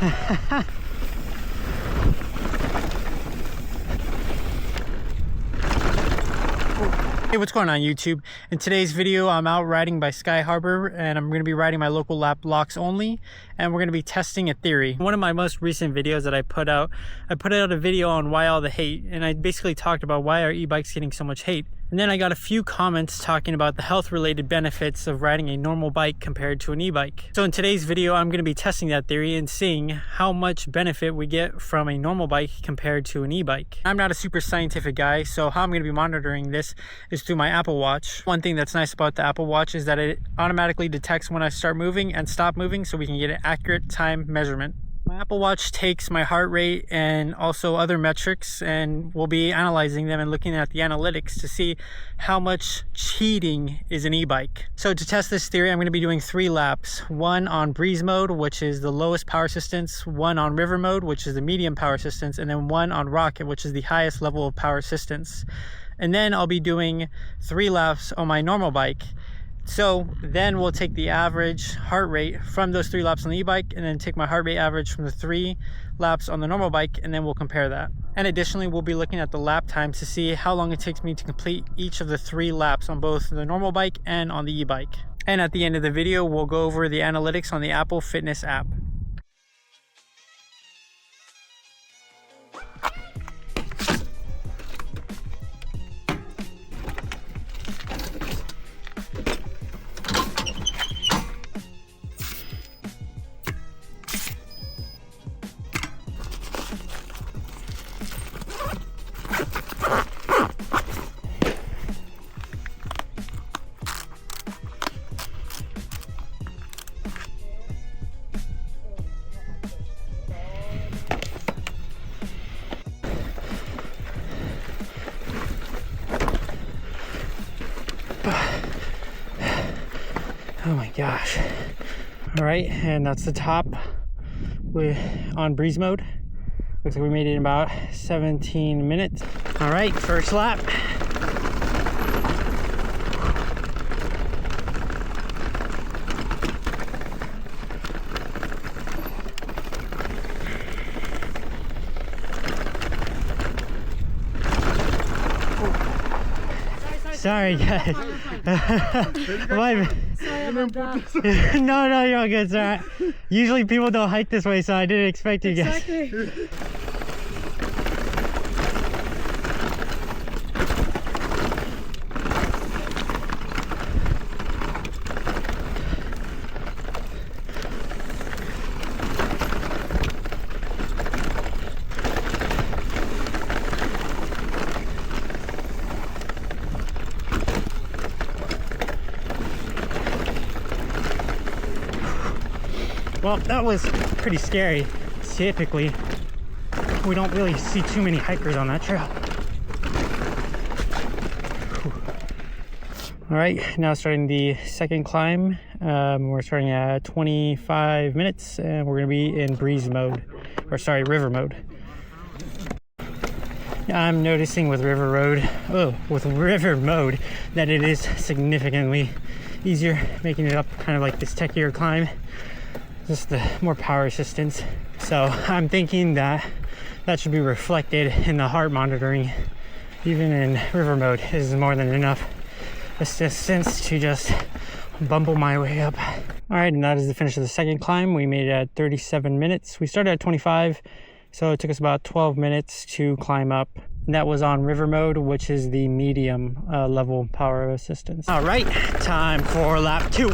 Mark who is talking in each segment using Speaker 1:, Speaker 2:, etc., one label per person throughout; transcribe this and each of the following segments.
Speaker 1: Hey, what's going on YouTube? In today's video, I'm out riding by Sky Harbor and I'm going to be riding my local lap blocks only, and we're going to be testing a theory. One of my most recent videos that I put out a video on why all the hate, and I basically talked about why are e-bikes getting so much hate. And then I got a few comments talking about the health related benefits of riding a normal bike compared to an e-bike. So in today's video, I'm going to be testing that theory and seeing how much benefit we get from a normal bike compared to an e-bike. I'm not a super scientific guy, so how I'm going to be monitoring this is through my Apple Watch. One thing that's nice about the Apple Watch is that it automatically detects when I start moving and stop moving, so we can get an accurate time measurement. My Apple Watch takes my heart rate and also other metrics, and we'll be analyzing them and looking at the analytics to see how much cheating is an e-bike. So to test this theory, I'm going to be doing 3 laps. One on breeze mode, which is the lowest power assistance, one on river mode, which is the medium power assistance, and then one on rocket, which is the highest level of power assistance. And then I'll be doing 3 laps on my normal bike. So then we'll take the average heart rate from those 3 laps on the e-bike, and then take my heart rate average from the 3 laps on the normal bike, and then we'll compare that. And additionally, we'll be looking at the lap time to see how long it takes me to complete each of the 3 laps on both the normal bike and on the e-bike. And at the end of the video, we'll go over the analytics on the Apple Fitness app. Oh my gosh. All right, and that's the top on breeze mode. Looks like we made it in about 17 minutes. All right, first lap. Sorry guys. No, you're all good. It's all right. Usually people don't hike this way, so I didn't expect you guys. Exactly. Well, that was pretty scary. Typically, we don't really see too many hikers on that trail. All right, now starting the second climb. We're starting at 25 minutes, and we're gonna be in breeze mode, or sorry, river mode. I'm noticing with river mode that it is significantly easier, making it up kind of like this techier climb. Just the more power assistance. So I'm thinking that should be reflected in the heart monitoring. Even in river mode is more than enough assistance to just bumble my way up. All right, and that is the finish of the second climb. We made it at 37 minutes. We started at 25, so it took us about 12 minutes to climb up. And that was on river mode, which is the medium level power assistance. All right, time for lap 2.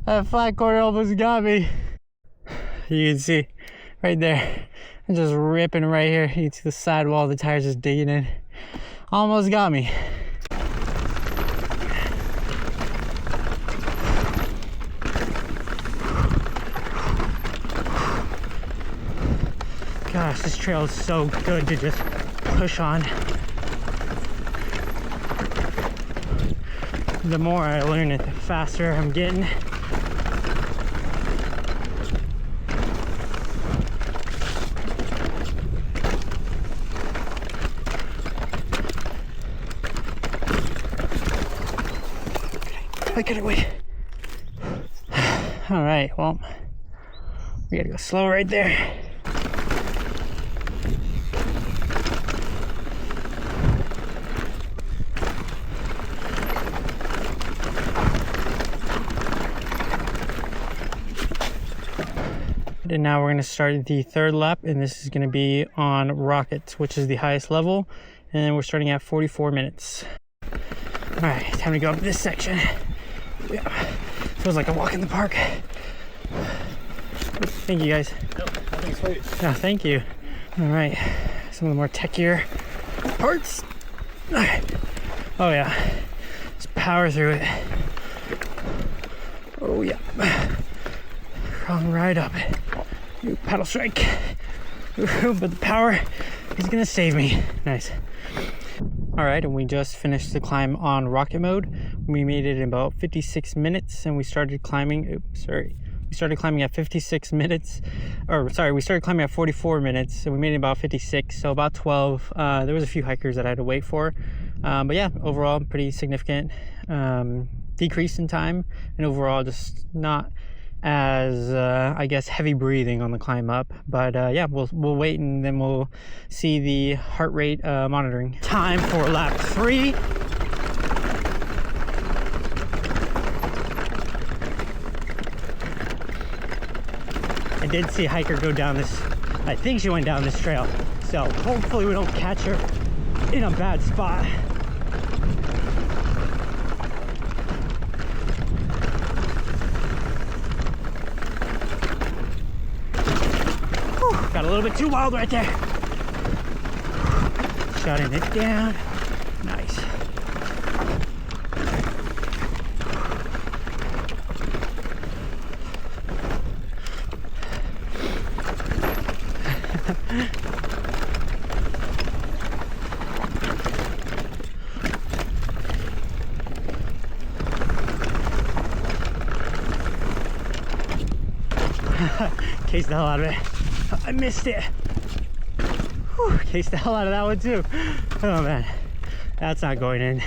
Speaker 1: That flat corner almost got me. You can see right there, I'm just ripping right here. You can see the sidewall, the tires just digging in. Almost got me. gosh, this trail is so good to just push on. The more I learn it, the faster I'm getting. I gotta wait. All right, well, we gotta go slow right there. And now we're going to start the third lap, and this is going to be on Rocket, which is the highest level, and we're starting at 44 minutes. All right, time to go up this section. Yeah, feels like a walk in the park. Thank you, guys.
Speaker 2: No, nothing's sweet.
Speaker 1: No, thank you. All right, some of the more techier parts. All right. Oh yeah, just power through it. Oh yeah, crawling right up. Ooh, paddle strike. Ooh, but the power is gonna save me. Nice. All right, and we just finished the climb on rocket mode. We made it in about 56 minutes, and we started climbing. Oops, sorry. We started climbing at 56 minutes, or sorry, we started climbing at 44 minutes, and we made it about 56, so about 12. There was a few hikers that I had to wait for, but yeah, overall pretty significant decrease in time, and overall just not as I guess heavy breathing on the climb up. But yeah, we'll wait, and then we'll see the heart rate monitoring. Time for lap 3. I did see a hiker go down this, I think she went down this trail, so hopefully we don't catch her in a bad spot. Got a little bit too wild right there. Shutting it down. Nice. Cased the hell out of it. I missed it. Whew, cased the hell out of that one too. Oh man, that's not going in.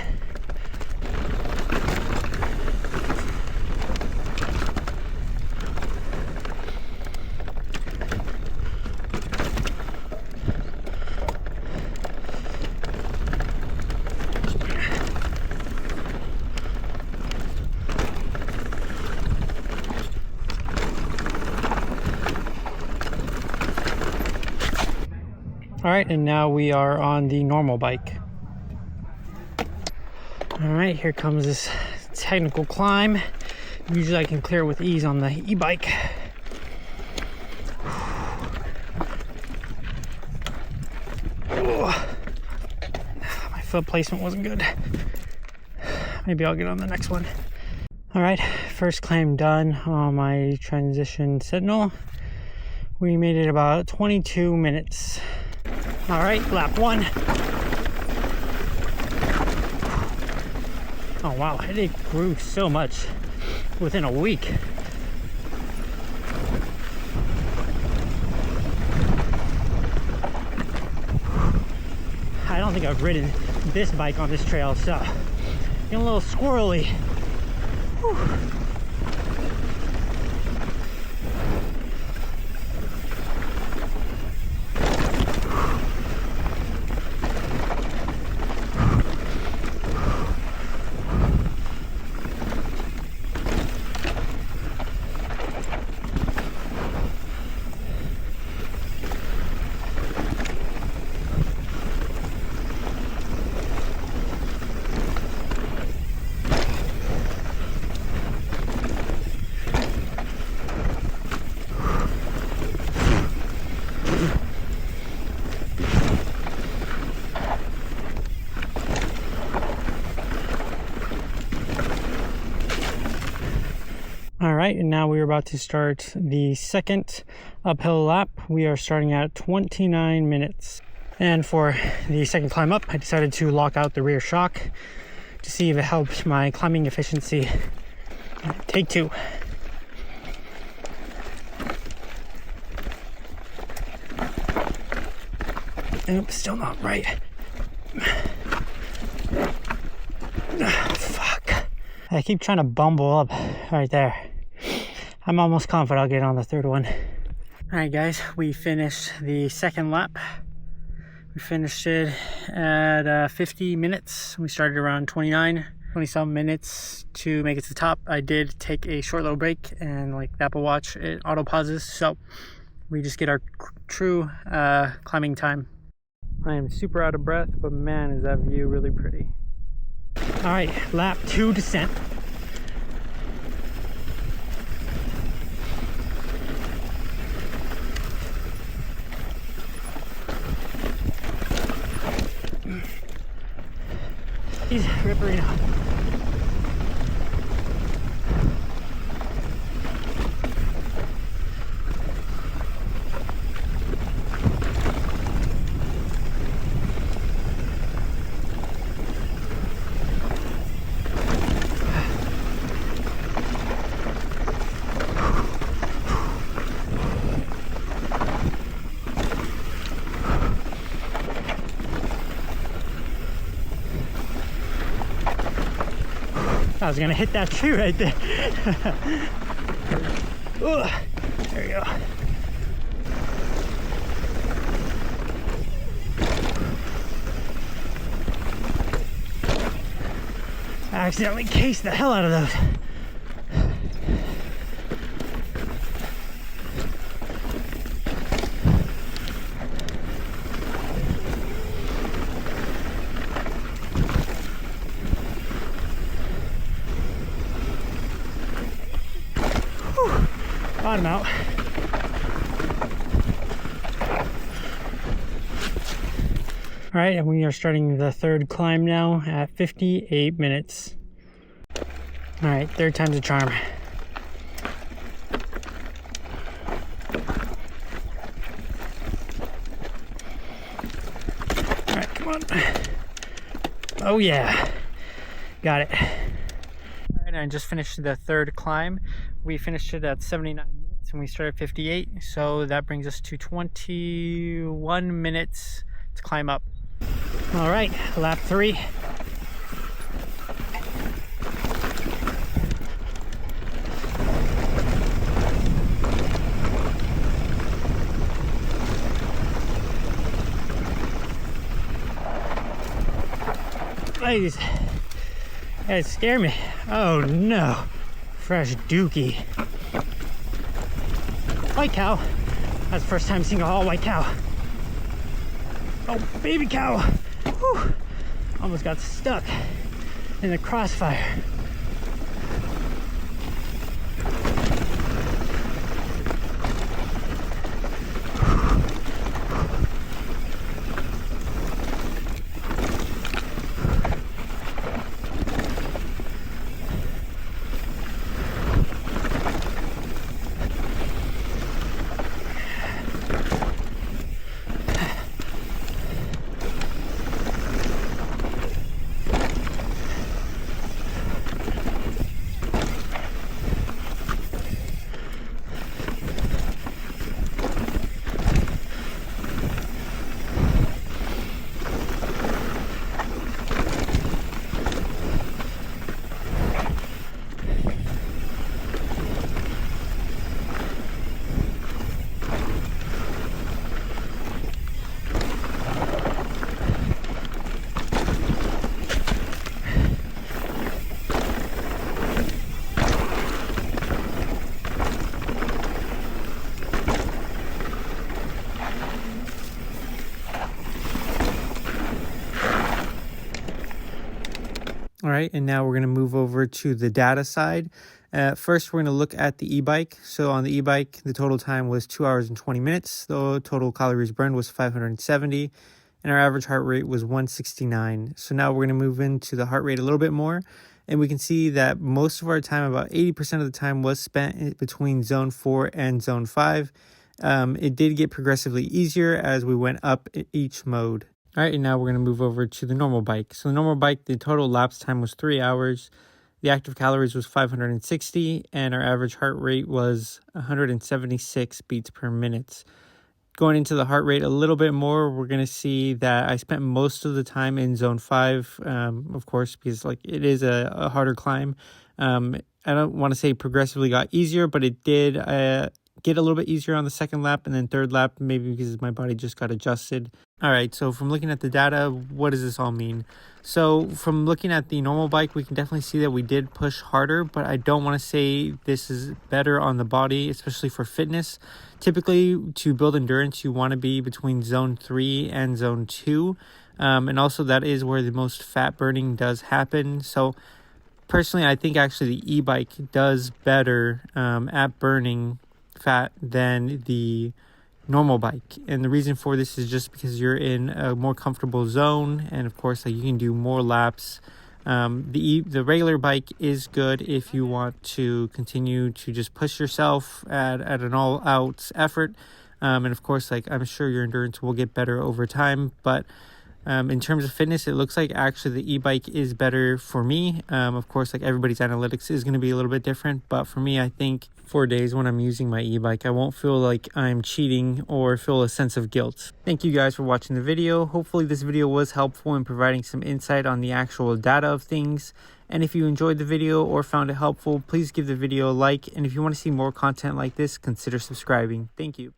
Speaker 1: All right, and now we are on the normal bike. All right, here comes this technical climb. Usually I can clear with ease on the e-bike. My foot placement wasn't good. Maybe I'll get on the next one. All right, first climb done on my transition Sentinel. We made it about 22 minutes. All right, lap 1. Oh wow, it grew so much within a week. I don't think I've ridden this bike on this trail, so getting a little squirrely. Whew. All right, and now we're about to start the second uphill lap. We are starting at 29 minutes. And for the second climb up, I decided to lock out the rear shock to see if it helped my climbing efficiency. Take two. Nope, still not right. Fuck. I keep trying to bumble up right there. I'm almost confident I'll get on the third one. Alright guys, we finished the second lap. We finished it at 50 minutes. We started around 20-some minutes to make it to the top. I did take a short little break, and like the Apple Watch, it auto pauses, so we just get our true climbing time. I am super out of breath, but man, is that view really pretty. All right, lap 2 descent. He's Ripperino. I was gonna hit that tree right there. Ooh, there we go. I accidentally cased the hell out of those. Bottom out. All right, and we are starting the third climb now at 58 minutes. All right, third time's a charm. All right, come on. Oh yeah, got it. All right, I just finished the third climb. We finished it at 79 minutes and we started at 58, so that brings us to 21 minutes to climb up. All right, lap 3. Ladies, that scared me. Oh no, fresh dookie. White cow. That's the first time seeing a all white cow. Oh, baby cow. Whew. Almost got stuck in the crossfire. All right, and now we're going to move over to the data side. First, we're going to look at the e-bike. So on the e-bike, the total time was 2 hours and 20 minutes. The total calories burned was 570, and our average heart rate was 169. So now we're going to move into the heart rate a little bit more. And we can see that most of our time, about 80% of the time, was spent between zone 4 and zone 5. It did get progressively easier as we went up each mode. All right, and now we're going to move over to the normal bike. So the normal bike, the total lapse time was 3 hours. The active calories was 560, and our average heart rate was 176 beats per minute. Going into the heart rate a little bit more, we're going to see that I spent most of the time in zone 5, of course, because like it is a harder climb. I don't want to say progressively got easier, but it did get a little bit easier on the second lap, and then third lap, maybe because my body just got adjusted. All right, so from looking at the data, what does this all mean? So from looking at the normal bike, we can definitely see that we did push harder, but I don't want to say this is better on the body, especially for fitness. Typically, to build endurance, you want to be between zone 3 and zone 2. And also that is where the most fat burning does happen. So personally, I think actually the e-bike does better at burning fat than the normal bike. And the reason for this is just because you're in a more comfortable zone, and of course like you can do more laps. The regular bike is good if you want to continue to just push yourself at an all-out effort, and of course like I'm sure your endurance will get better over time. But in terms of fitness, it looks like actually the e-bike is better for me. Of course, like everybody's analytics is going to be a little bit different, but for me, I think 4 days when I'm using my e-bike, I won't feel like I'm cheating or feel a sense of guilt. Thank you guys for watching the video. Hopefully this video was helpful in providing some insight on the actual data of things. And if you enjoyed the video or found it helpful, please give the video a like. And if you want to see more content like this, consider subscribing. Thank you.